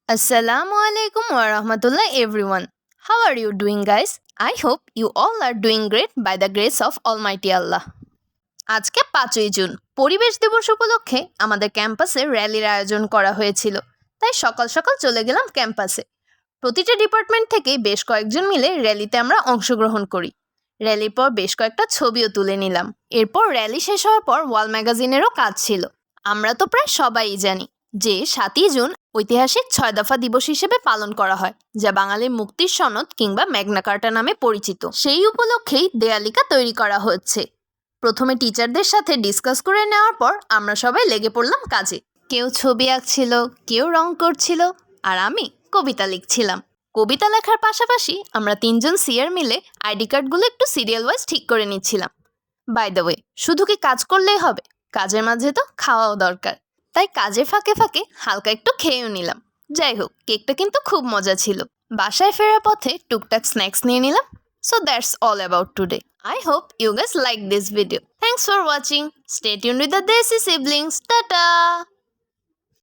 Assalamualaikum warahmatullah everyone. How are you doing guys? I hope you all are doing great by the grace of Almighty Allah. আজকে 5ই June পরিবেশ দিবস উপলক্ষে আমাদের ক্যাম্পাসে র্যালির আয়োজন করা হয়েছিল। তাই সকাল সকাল চলে গেলাম ক্যাম্পাসে। প্রতিটা ডিপার্টমেন্ট থেকে বেশ কয়েকজন মিলে র্যালিতে আমরা অংশগ্রহণ করি। র্যালির পর বেশ কয়েকটা ছবিও তুলে নিলাম। এরপর র্যালি শেষ হওয়ার পর ওয়াল ম্যাগাজিনেরও কাজ ছিল। আমরা তো প্রায় সবাই জানি যে 7ই জুন ঐতিহাসিক 6 দফা দিবস হিসেবে পালন করা হয়, যা বাঙালির মুক্তির সনদ কিংবা ম্যাগনা কার্টা নামে পরিচিত। সেই উপলক্ষেই দেয়ালিকা তৈরি করা হচ্ছে। প্রথমে টিচারদের সাথে ডিসকাস করে নেওয়ার পর আমরা সবাই লেগে পড়লাম কাজে। কেউ ছবি আঁকছিল, কেউ রং করছিল, আর আমি কবিতা লিখছিলাম। কবিতা লেখার পাশাপাশি আমরা 3জন সিয়ার মিলে আইডি কার্ডগুলো একটু সিরিয়াল ওয়াইজ ঠিক করে নিচ্ছিলাম। বাই দ্য ওয়ে, শুধু কি কাজ করলেই হবে? কাজের মাঝে তো খাওয়াও দরকার। তাই কাজের ফাঁকে ফাঁকে হালকা একটু খেয়েও নিলাম। যাই হোক, কেকটা কিন্তু খুব মজা ছিল। বাসায় ফেরার পথে টুকটাক স্ন্যাক্স নিয়ে নিলাম। So that's all about today. I hope you guys like this video. Thanks for watching. Stay tuned with the Desi Siblings. Tata!